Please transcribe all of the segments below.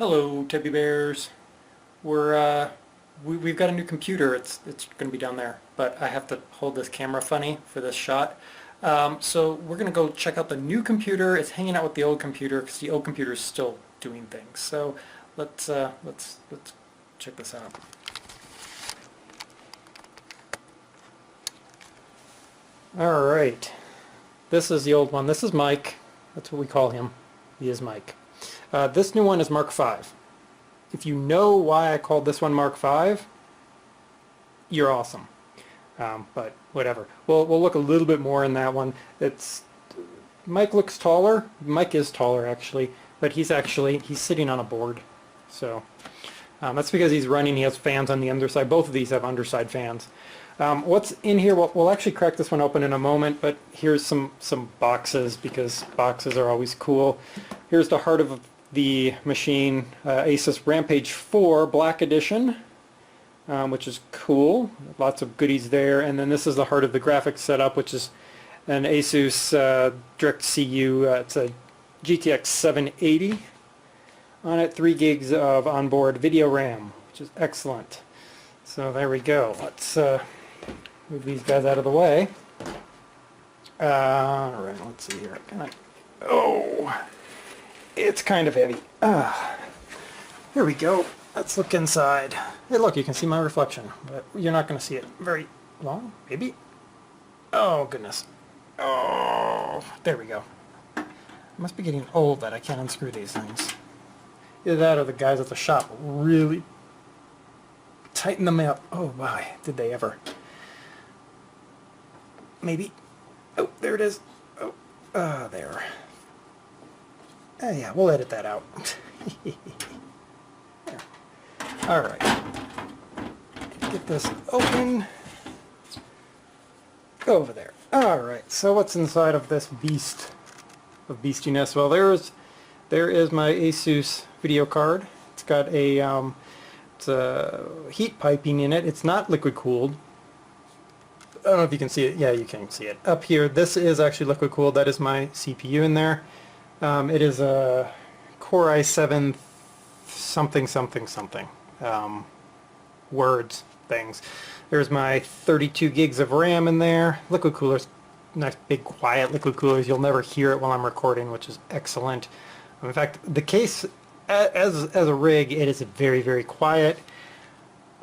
Hello, teddy bears. We've got a new computer. It's going to be down there, but I have to hold this camera funny for this shot. So we're going to go check out the new computer. It's hanging out with the old computer because the old computer is still doing things. So let's check this out. All right, this is the old one. This is Mike. That's what we call him. He is Mike. This new one is Mark V. If you know why I called this one Mark V, you're awesome. But whatever. We'll look a little bit more in that one. Mike looks taller. Mike is taller actually, but he's sitting on a board. So that's because he's running. He has fans on the underside. Both of these have underside fans. What's in here? We'll actually crack this one open in a moment, but here's some boxes because boxes are always cool. Here's the heart of the machine, ASUS Rampage 4 Black Edition, which is cool. Lots of goodies there. And then this is the heart of the graphics setup, which is an ASUS DirectCU. It's a GTX 780 on it, 3 gigs of onboard video RAM, which is excellent. So there we go. Let's move these guys out of the way. Alright, let's see here. Oh, it's kind of heavy. Here we go. Let's look inside. Hey, look, you can see my reflection, but you're not going to see it very long, maybe? Oh, goodness. Oh, there we go. I must be getting old that I can't unscrew these things. Either that or the guys at the shop really tighten them up. Oh, my, did they ever. Maybe. Oh, there it is. Oh, there. Yeah, we'll edit that out. Alright. Get this open. Go over there. Alright, so what's inside of this beast of beastiness? Well, there is my ASUS video card. It's got a heat piping in it. It's not liquid cooled. I don't know if you can see it. Yeah, you can see it. Up here, this is actually liquid cooled. That is my CPU in there. It is a Core i7 something something something. Words, things. There's my 32 gigs of RAM in there. Liquid coolers, nice big quiet liquid coolers. You'll never hear it while I'm recording, which is excellent. In fact, the case as a rig, it is very, very quiet.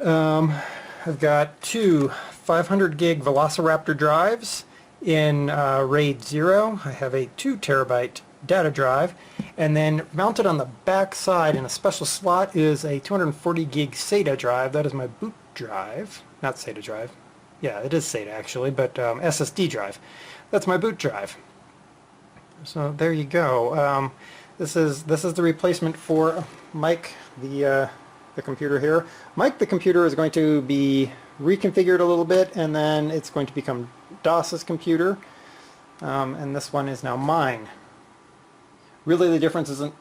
I've got two 500 gig Velociraptor drives in RAID 0. I have a 2 terabyte data drive, and then mounted on the back side in a special slot is a 240 gig SATA drive. That is my boot drive. Not SATA drive. Yeah, it is SATA actually, but SSD drive. That's my boot drive. So there you go. This is the replacement for Mike, the computer here. Mike, the computer, is going to be reconfigured a little bit, and then it's going to become DOS's computer, and this one is now mine. Really, the difference isn't,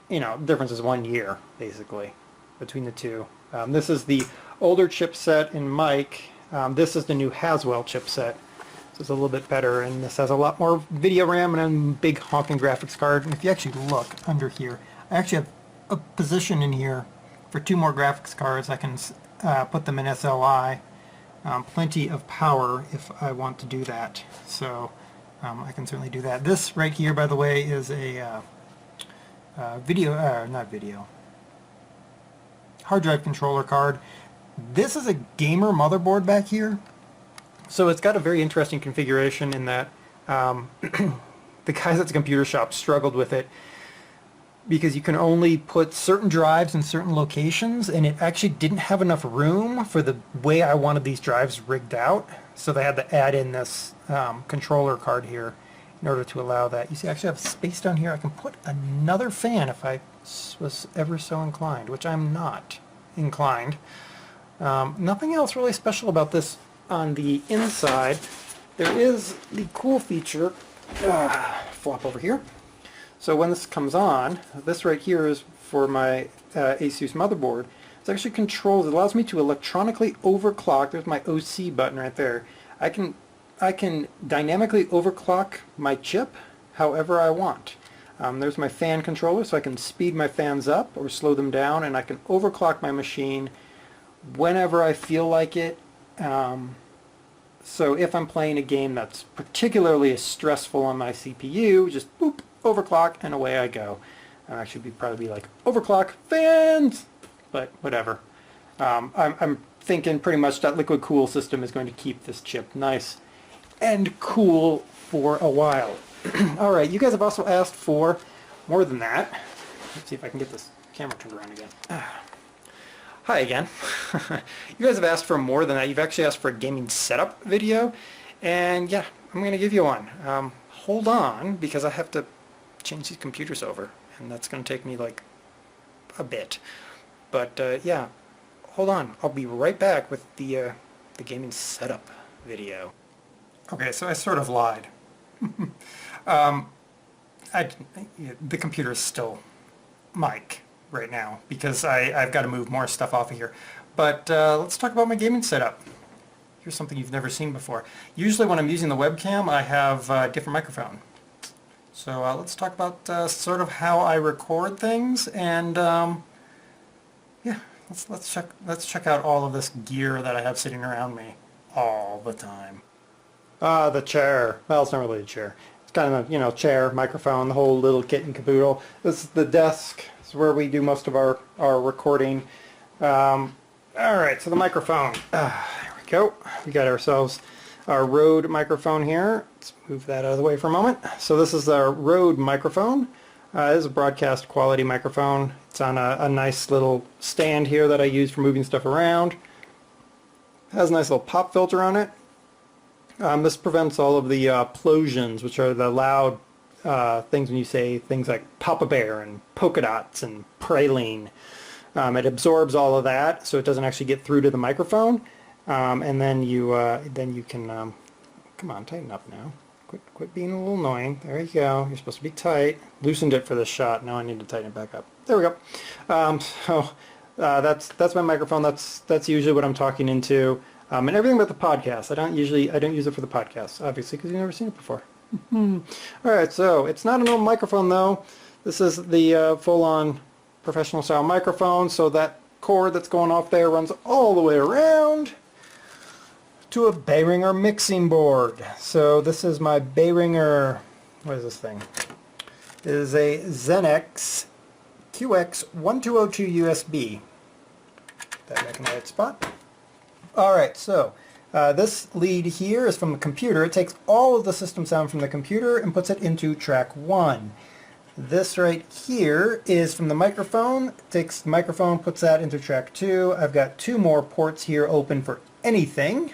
difference is 1 year basically between the two. This is the older chipset in Mike. This is the new Haswell chipset. So it's a little bit better, and this has a lot more video RAM and a big honking graphics card. And if you actually look under here, I actually have a position in here for 2 more graphics cards. I can put them in SLI. Plenty of power if I want to do that. So I can certainly do that. This right here, by the way, is a hard drive controller card. This is a gamer motherboard back here. So it's got a very interesting configuration in that the guys at the computer shop struggled with it because you can only put certain drives in certain locations, and it actually didn't have enough room for the way I wanted these drives rigged out. So they had to add in this controller card here in order to allow that. You see, I actually have space down here. I can put another fan if I was ever so inclined, which I'm not inclined. Nothing else really special about this on the inside. There is the cool feature, flop over here. So when this comes on, this right here is for my ASUS motherboard. It's actually controls. It allows me to electronically overclock. There's my OC button right there. I can dynamically overclock my chip however I want. There's my fan controller, so I can speed my fans up or slow them down, and I can overclock my machine whenever I feel like it. So if I'm playing a game that's particularly stressful on my CPU, just boop, overclock, and away I go. Actually, probably be like, overclock fans! But whatever. I'm thinking pretty much that liquid cool system is going to keep this chip nice and cool for a while. Alright, you guys have also asked for more than that. Let's see if I can get this camera turned around again. Hi again. You guys have asked for more than that. You've actually asked for a gaming setup video, and yeah, I'm going to give you one. Hold on, because I have to change these computers over, and that's going to take me like a bit. But yeah, hold on. I'll be right back with the gaming setup video. Okay, so I sort of lied. The computer is still mic right now because I've got to move more stuff off of here. But let's talk about my gaming setup. Here's something you've never seen before. Usually when I'm using the webcam, I have a different microphone. So let's talk about sort of how I record things, and yeah, let's check out all of this gear that I have sitting around me all the time. The chair. Well, it's not really a chair. It's kind of a, chair, microphone, the whole little kit and caboodle. This is the desk. This is where we do most of our recording. Alright, so the microphone. There we go. We got ourselves our Rode microphone here. Let's move that out of the way for a moment. So this is our Rode microphone. This is a broadcast quality microphone. It's on a nice little stand here that I use for moving stuff around. It has a nice little pop filter on it. This prevents all of the plosions, which are the loud things when you say things like Papa Bear and polka dots and praline. It absorbs all of that, so it doesn't actually get through to the microphone. And then you can come on, tighten up now. Quit being a little annoying. There you go. You're supposed to be tight. Loosened it for this shot. Now I need to tighten it back up. There we go. That's my microphone. That's usually what I'm talking into. And everything but the podcast. I don't use it for the podcast, obviously, because you've never seen it before. Alright, so it's not an old microphone though. This is the full-on professional style microphone, so that cord that's going off there runs all the way around to a Behringer mixing board. So this is my Behringer, what is this thing? It is a Xenex QX1202 USB. Put that back in the right spot. Alright, so this lead here is from the computer. It takes all of the system sound from the computer and puts it into track 1. This right here is from the microphone. It takes the microphone, puts that into track 2. I've got 2 more ports here open for anything.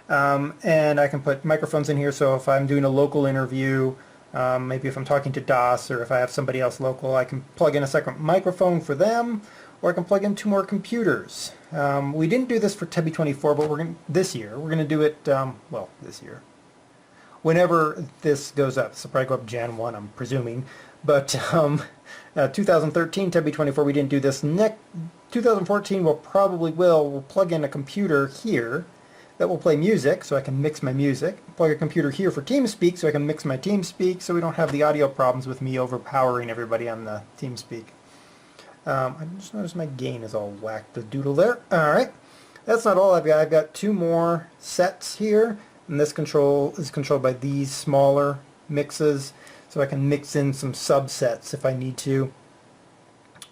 And I can put microphones in here, so if I'm doing a local interview, maybe if I'm talking to DOS or if I have somebody else local, I can plug in a second microphone for them, or I can plug in 2 more computers. We didn't do this for Tebby 24, but this year. We're going to do it, well, this year. Whenever this goes up. This will probably go up Jan 1, I'm presuming. But 2013 Tebby 24, we didn't do this. 2014 we'll plug in a computer here that will play music, so I can mix my music. Plug a computer here for TeamSpeak, so I can mix my TeamSpeak, so we don't have the audio problems with me overpowering everybody on the TeamSpeak. I just noticed my gain is all whacked the doodle there. Alright, that's not all I've got. I've got 2 more sets here, and this control is controlled by these smaller mixes, so I can mix in some subsets if I need to.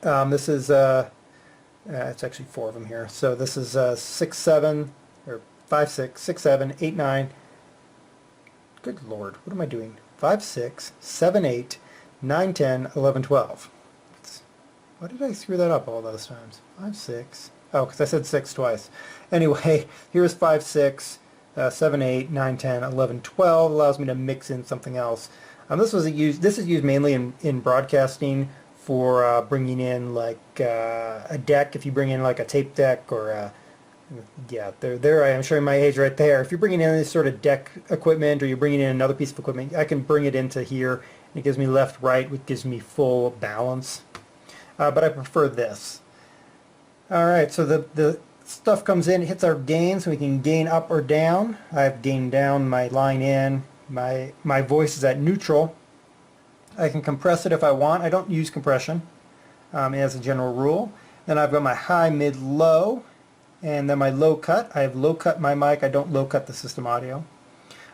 This is, it's actually 4 of them here. So this is 6, 7, or 5, 6, 6, 7, 8, 9. Good Lord, what am I doing? 5, 6, 7, 8, 9, 10, 11, 12. Why did I screw that up all those times? 5, 6. Oh, because I said 6 twice. Anyway, here's 5, 6, 7, 8, 9, 10, 11, 12. Allows me to mix in something else. This is used mainly in broadcasting for bringing in like a deck. If you bring in like a tape deck or yeah, there I am showing my age right there. If you're bringing in any sort of deck equipment or you're bringing in another piece of equipment, I can bring it into here. And it gives me left, right, which gives me full balance. But I prefer this. Alright, so the stuff comes in, hits our gain, so we can gain up or down. I've gained down my line in. My voice is at neutral. I can compress it if I want. I don't use compression as a general rule. Then I've got my high, mid, low, and then my low cut. I have low cut my mic. I don't low cut the system audio.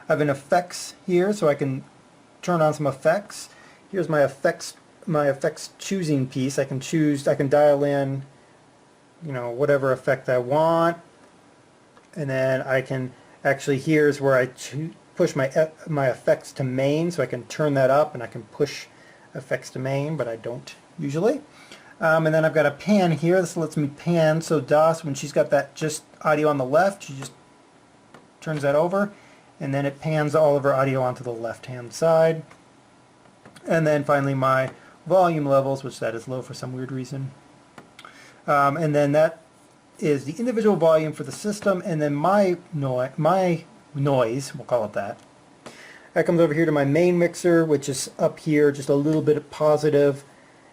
I have an effects here, so I can turn on some effects. Here's my effects choosing piece. I can dial in, you know, whatever effect I want, and then I can actually, here's where I push my effects to main, so I can turn that up and I can push effects to main, but I don't usually. And then I've got a pan here. This lets me pan, so DOS, when she's got that just audio on the left, she just turns that over, and then it pans all of her audio onto the left-hand side. And then finally my volume levels, which that is low for some weird reason. And then that is the individual volume for the system, and then my noise, we'll call it that. That comes over here to my main mixer, which is up here, just a little bit of positive.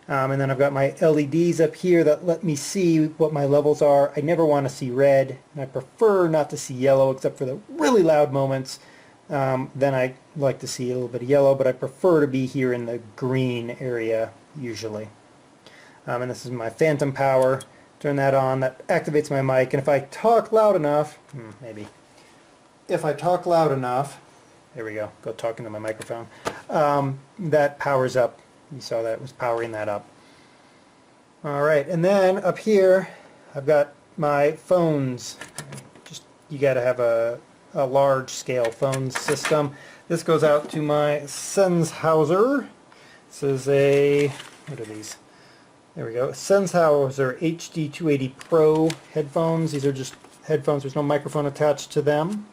And then I've got my LEDs up here that let me see what my levels are. I never want to see red, and I prefer not to see yellow except for the really loud moments. Then I like to see a little bit of yellow, but I prefer to be here in the green area usually. And this is my phantom power. Turn that on. That activates my mic, and if I talk loud enough, maybe. If I talk loud enough, there we go, go talking to my microphone, that powers up. You saw that it was powering that up. Alright, and then up here I've got my phones. Just, you gotta have a large scale phone system. This goes out to my Sennheiser. This is a, what are these? There we go, Sennheiser HD280 Pro headphones. These are just headphones, there's no microphone attached to them.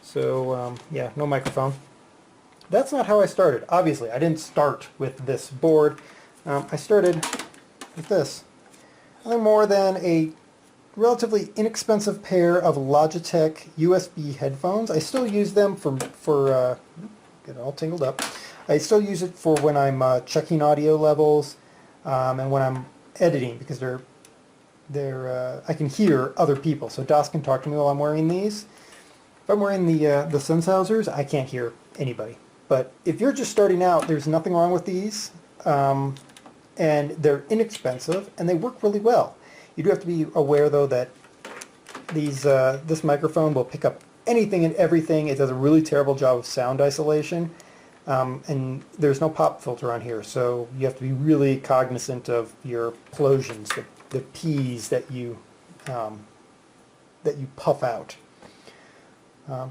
So yeah, no microphone. That's not how I started. Obviously, I didn't start with this board. I started with this. Nothing more than a relatively inexpensive pair of Logitech USB headphones. I still use them for get it all tangled up. I still use it for when I'm checking audio levels and when I'm editing, because I can hear other people. So DOS can talk to me while I'm wearing these. If I'm wearing the Sennheisers, I can't hear anybody. But if you're just starting out, there's nothing wrong with these, and they're inexpensive and they work really well. You do have to be aware though that this microphone will pick up anything and everything. It does a really terrible job of sound isolation, and there's no pop filter on here, so you have to be really cognizant of your explosions, the P's that you puff out.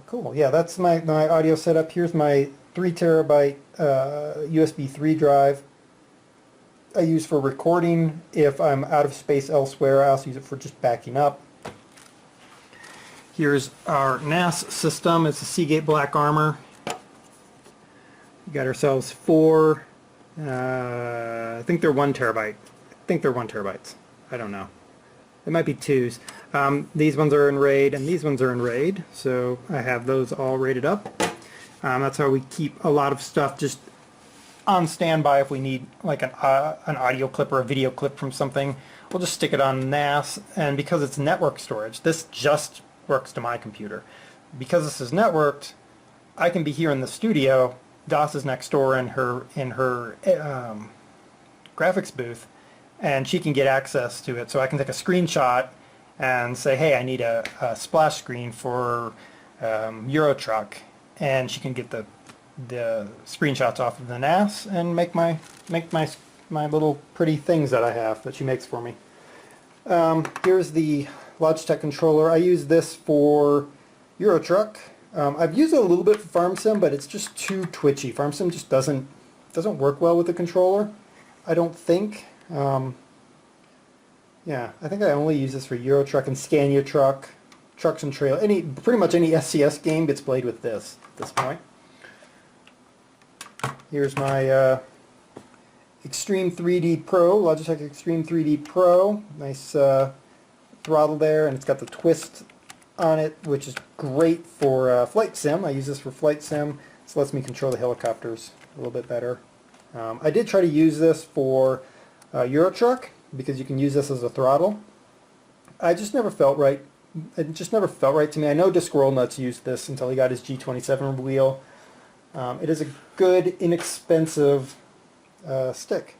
Cool. Yeah, that's my audio setup. Here's my 3 terabyte USB 3 drive. I use for recording. If I'm out of space elsewhere, I also use it for just backing up. Here's our NAS system. It's a Seagate Black Armor. We got ourselves 4. I think they're 1 terabyte. I think they're 1 terabytes. I don't know. It might be 2s. These ones are in RAID and these ones are in RAID, so I have those all rated up. That's how we keep a lot of stuff just on standby. If we need like an audio clip or a video clip from something, we'll just stick it on NAS, and because it's network storage, this just works to my computer. Because this is networked, I can be here in the studio, DOS is next door in her graphics booth, and she can get access to it, so I can take a screenshot and say, hey, I need a splash screen for Euro Truck, and she can get the screenshots off of the NAS and make my little pretty things that I have that she makes for me. Here's the Logitech controller. I use this for Euro Truck. I've used it a little bit for FarmSim, but it's just too twitchy. FarmSim just doesn't work well with the controller, I don't think. Yeah, I think I only use this for Euro Truck and Scania Truck, Trucks and Trail. Pretty much any SCS game gets played with this at this point. Here's my Extreme 3D Pro, Logitech Extreme 3D Pro. Nice throttle there, and it's got the twist on it, which is great for flight sim. I use this for flight sim. This lets me control the helicopters a little bit better. I did try to use this for Euro Truck, because you can use this as a throttle. I just never felt right. It just never felt right to me. I know Discworld Nuts used this until he got his G27 wheel. It is a good, inexpensive stick.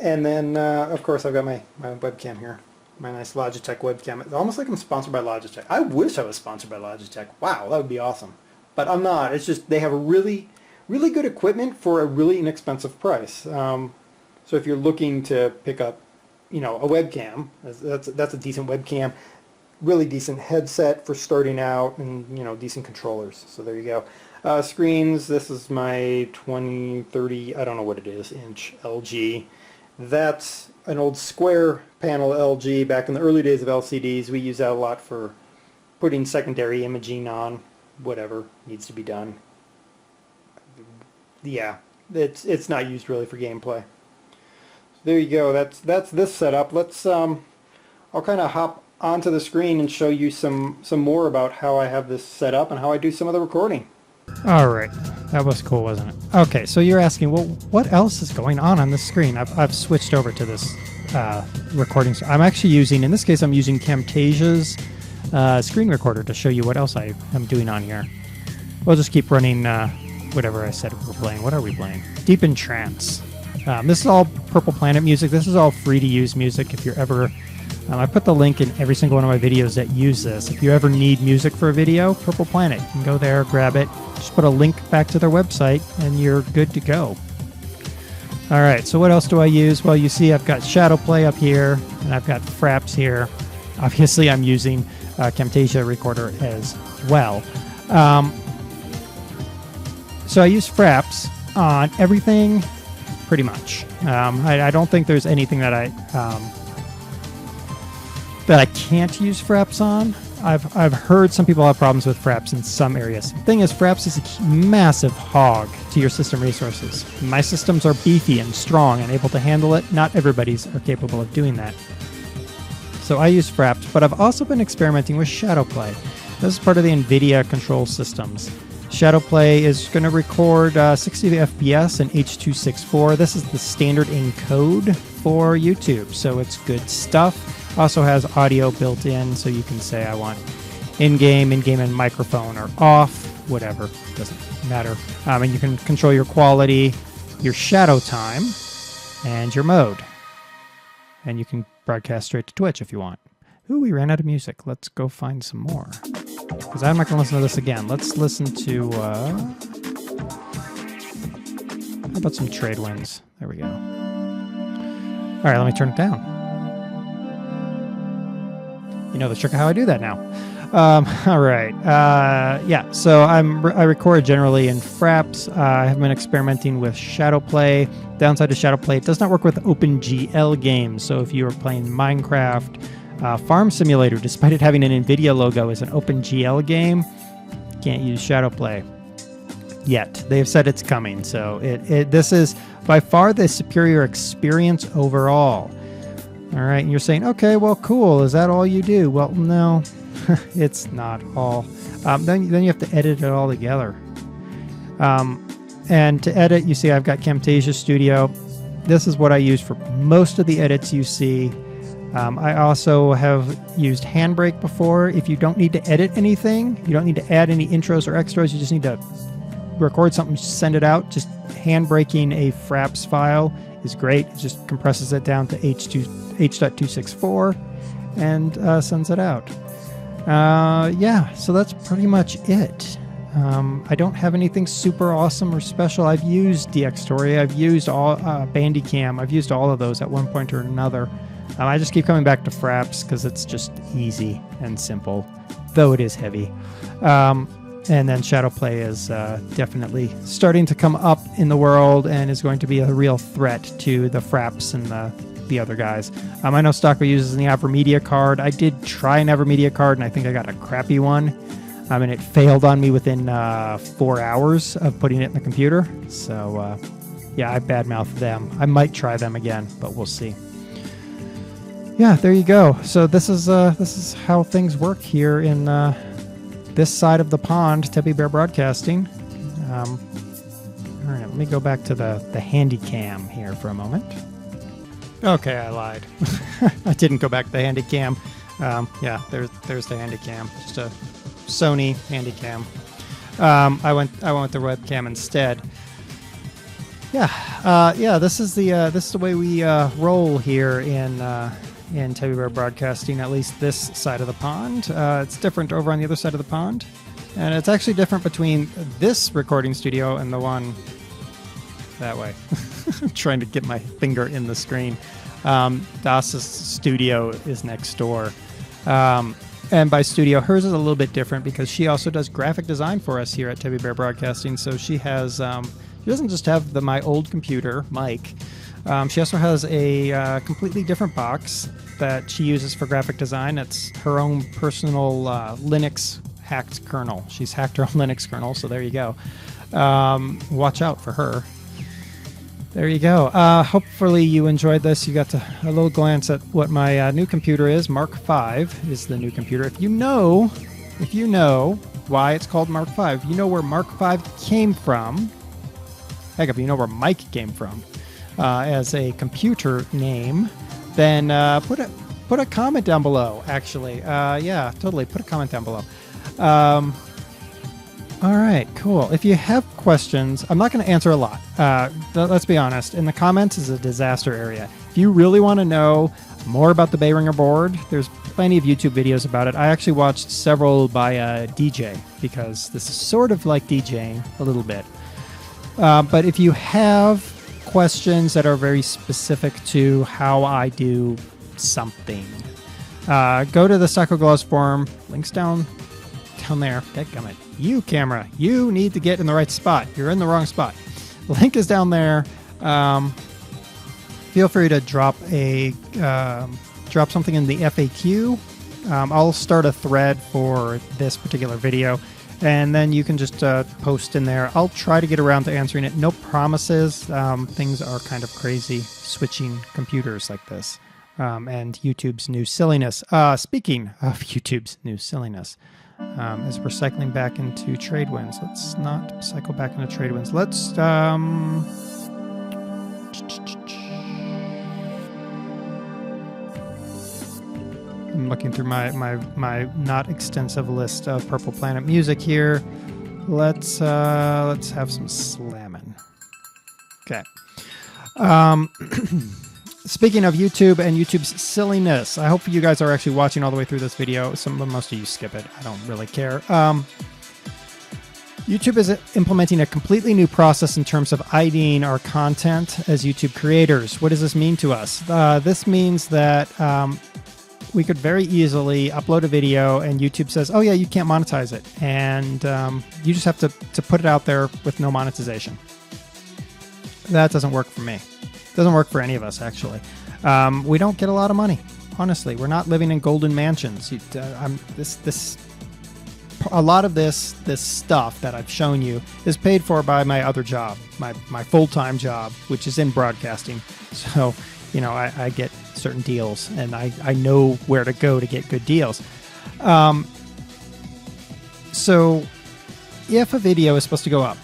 And then, of course, I've got my webcam here. My nice Logitech webcam. It's almost like I'm sponsored by Logitech. I wish I was sponsored by Logitech. Wow, that would be awesome. But I'm not. It's just they have a really good equipment for a really inexpensive price. So if you're looking to pick up, you know, a webcam, that's a decent webcam. Really decent headset for starting out, and you know, decent controllers. So there you go. Screens. This is my 20, 30, I don't know what it is, inch LG. That's an old square panel LG back in the early days of LCDs. We use that a lot for putting secondary imaging on whatever needs to be done. Yeah, it's not used really for gameplay. So there you go. That's this setup. Let's I'll kind of hop onto the screen and show you some more about how I have this set up and how I do some of the recording. All right, that was cool, wasn't it? Okay, so you're asking, well, what else is going on the screen? I've switched over to this recording. I'm actually using, in this case, I'm using Camtasia's screen recorder to show you what else I am doing on here. We'll just keep running whatever I said we're playing. What are we playing? Deep in Trance. This is all Purple Planet music. This is all free to use music. If you're ever I put the link in every single one of my videos that use this. If you ever need music for a video, Purple Planet, you can go there, grab it, just put a link back to their website, and you're good to go. All right, so what else do I use? Well, you see I've got Shadowplay up here, and I've got Fraps here. Obviously, I'm using Camtasia Recorder as well. So I use Fraps on everything, pretty much. I don't think there's anything that I can't use Fraps on. I've heard some people have problems with Fraps in some areas. The thing is, Fraps is a massive hog to your system resources. My systems are beefy and strong and able to handle it. Not everybody's are capable of doing that. So I use Fraps, but I've also been experimenting with Shadowplay. This is part of the NVIDIA control systems. Shadowplay is going to record 60 FPS and H.264. This is the standard encode for YouTube, so it's good stuff. Also has audio built in, so you can say I want in-game and microphone or off, whatever, doesn't matter. And you can control your quality, your shadow time, and your mode. And you can broadcast straight to Twitch if you want. Ooh, we ran out of music. Let's go find some more. Because I'm not going to listen to this again. Let's listen to, how about some trade winds? There we go. All right, let me turn it down. You know the trick of how I do that now. All right. Yeah, so I record generally in Fraps. I have been experimenting with Shadowplay. Downside to Shadowplay, it does not work with OpenGL games. So if you are playing Minecraft, Farm Simulator, despite it having an NVIDIA logo as an OpenGL game, can't use Shadowplay yet. They have said it's coming. So this is by far the superior experience overall. All right, and you're saying, okay, well, cool. Is that all you do? Well, no, it's not all. Then you have to edit it all together. And to edit, you see I've got Camtasia Studio. This is what I use for most of the edits you see. I also have used Handbrake before. If you don't need to edit anything, you don't need to add any intros or extras, you just need to record something, send it out. Just handbraking a Fraps file is great. It just compresses it down to H.264 and sends it out. Yeah, so that's pretty much it. I don't have anything super awesome or special. I've used DxTory, I've used all Bandicam, I've used all of those at one point or another. I just keep coming back to Fraps because it's just easy and simple, though it is heavy. And then Shadowplay is definitely starting to come up in the world and is going to be a real threat to the Fraps and the other guys. I know Stocker uses the AverMedia card. I did try an AverMedia card, and I think I got a crappy one. And it failed on me within 4 hours of putting it in the computer. So, yeah, I badmouthed them. I might try them again, but we'll see. Yeah, there you go. So this is how things work here in this side of the pond, Teddy Bear Broadcasting. All right, let me go back to the Handycam here for a moment. Okay, I lied. I didn't go back to the Handycam. Yeah, there's the Handycam. Just a Sony Handycam. I went with the webcam instead. Yeah, this is the way we roll here in Teddy Bear Broadcasting. At least this side of the pond. It's different over on the other side of the pond, and it's actually different between this recording studio and the one that way. I'm trying to get my finger in the screen. DAS's studio is next door. And by studio, hers is a little bit different because she also does graphic design for us here at Teddy Bear Broadcasting. So she has, she doesn't just have my old computer, Mike. She also has a completely different box that she uses for graphic design. It's her own personal Linux hacked kernel. She's hacked her own Linux kernel, so there you go. Watch out for her. There you go. Hopefully you enjoyed this. You got a little glance at what my new computer is. Mark V is the new computer. If you know why it's called Mark V, you know where Mark V came from. Heck, if you know where Mike came from as a computer name, then put a comment down below. Actually, yeah, totally. Put a comment down below. All right, cool. If you have questions, I'm not going to answer a lot. Let's be honest. In the comments is a disaster area. If you really want to know more about the Bayringer board, there's plenty of YouTube videos about it. I actually watched several by a DJ because this is sort of like DJing a little bit. But if you have questions that are very specific to how I do something, go to the Psycho Gloves forum. Links down there. Dadgummit. You, camera, you need to get in the right spot. You're in the wrong spot. The link is down there. Feel free to drop something in the FAQ. I'll start a thread for this particular video, and then you can just post in there. I'll try to get around to answering it. No promises. Things are kind of crazy switching computers like this. And YouTube's new silliness. Speaking of YouTube's new silliness, is recycling back into trade winds. Let's not cycle back into trade winds. Let's I'm looking through my not extensive list of Purple Planet music here. Let's have some slamming. Okay. Speaking of YouTube and YouTube's silliness, I hope you guys are actually watching all the way through this video. Most of you skip it. I don't really care. YouTube is implementing a completely new process in terms of IDing our content as YouTube creators. What does this mean to us? This means that we could very easily upload a video and YouTube says, oh yeah, you can't monetize it. And you just have to put it out there with no monetization. That doesn't work for me. Doesn't work for any of us, actually. We don't get a lot of money. Honestly, we're not living in golden mansions. A lot of this stuff that I've shown you is paid for by my other job, my full-time job, which is in broadcasting. So, you know, I get certain deals, and I know where to go to get good deals. So, if a video is supposed to go up,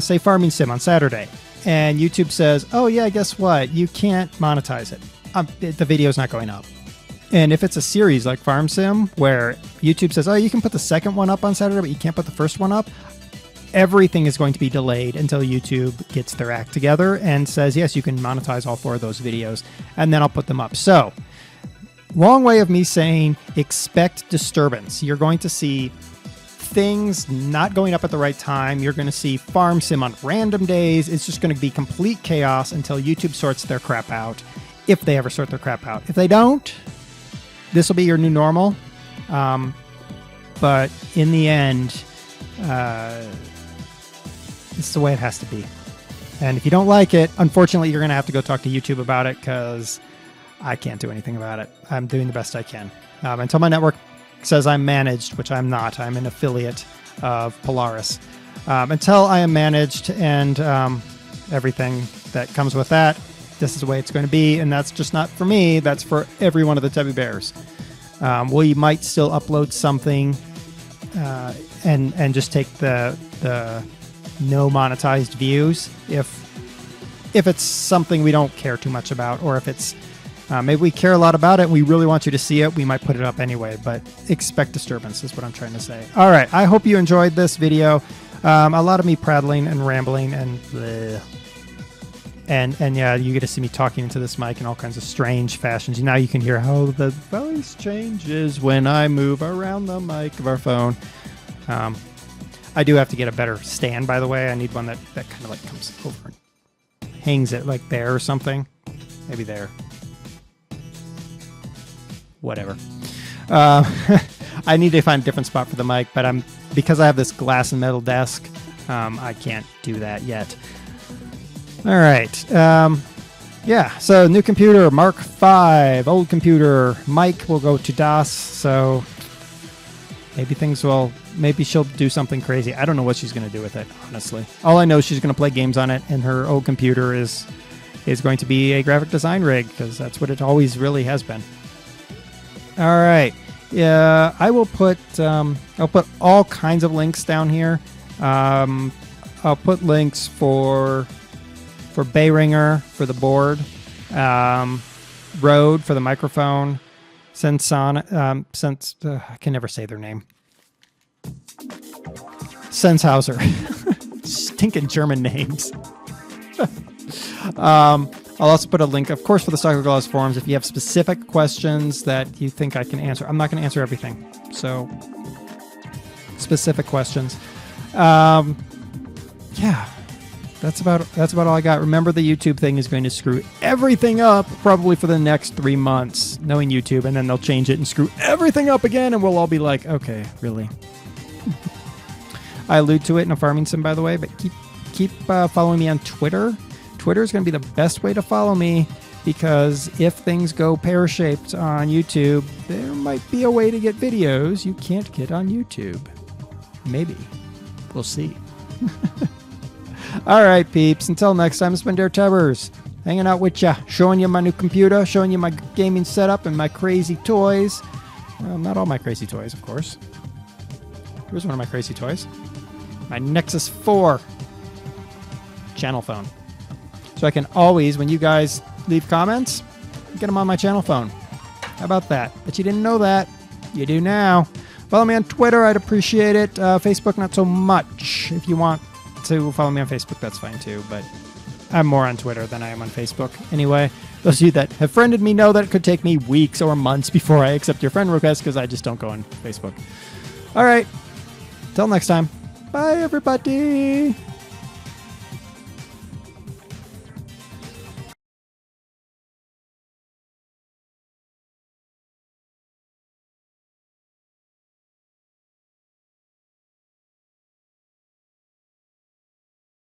say Farming Sim on Saturday, and YouTube says, oh yeah, guess what? You can't monetize it. The video's not going up. And if it's a series like Farm Sim, where YouTube says, oh, you can put the second one up on Saturday, but you can't put the first one up, everything is going to be delayed until YouTube gets their act together and says, yes, you can monetize all 4 of those videos, and then I'll put them up. So, long way of me saying, expect disturbance. You're going to see things not going up at the right time. You're going to see Farm Sim on random days. It's just going to be complete chaos until YouTube sorts their crap out, if they ever sort their crap out. If they don't, this will be your new normal. But in the end, it's the way it has to be. And if you don't like it, unfortunately, you're going to have to go talk to YouTube about it, because I can't do anything about it. I'm doing the best I can. Until my network says I'm managed, which I'm not. I'm an affiliate of Polaris. Until I am managed and everything that comes with that, this is the way it's going to be, and that's just not for me. That's for every one of the Teddy Bears. We might still upload something and just take the no monetized views if it's something we don't care too much about, or if it's maybe we care a lot about it and we really want you to see it, we might put it up anyway, but expect disturbance is what I'm trying to say. All right, I hope you enjoyed this video. A lot of me prattling and rambling and bleh. And yeah, you get to see me talking into this mic in all kinds of strange fashions. Now you can hear how the voice changes when I move around the mic of our phone. I do have to get a better stand, by the way. I need one that kind of like comes over and hangs it like there or something. Maybe there. Whatever. I need to find a different spot for the mic, but because I have this glass and metal desk, I can't do that yet. All right. Yeah, so new computer, Mark V. Old computer, mic will go to DOS, so maybe she'll do something crazy. I don't know what she's going to do with it, honestly. All I know is she's going to play games on it, and her old computer is going to be a graphic design rig, because that's what it always really has been. All right. Yeah, I will put I'll put all kinds of links down here. I'll put links for Behringer for the board, Rode for the microphone, I can never say their name. Sennheiser. Stinking German names. I'll also put a link, of course, for the Soccer Gloves forums if you have specific questions that you think I can answer. I'm not going to answer everything, so specific questions. Yeah, that's about all I got. Remember, the YouTube thing is going to screw everything up probably for the next 3 months, knowing YouTube, and then they'll change it and screw everything up again, and we'll all be like, okay, really? I allude to it in a farming sim, by the way, but keep following me on Twitter. Twitter is going to be the best way to follow me, because if things go pear-shaped on YouTube, there might be a way to get videos you can't get on YouTube. Maybe. We'll see. All right, peeps. Until next time, it's been DerTebbers, hanging out with ya, showing you my new computer, showing you my gaming setup and my crazy toys. Well, not all my crazy toys, of course. Here's one of my crazy toys. My Nexus 4 channel phone. So I can always, when you guys leave comments, get them on my channel phone. How about that? But you didn't know that. You do now. Follow me on Twitter. I'd appreciate it. Facebook, not so much. If you want to follow me on Facebook, that's fine too. But I'm more on Twitter than I am on Facebook. Anyway, those of you that have friended me know that it could take me weeks or months before I accept your friend request, because I just don't go on Facebook. All right. Till next time. Bye, everybody.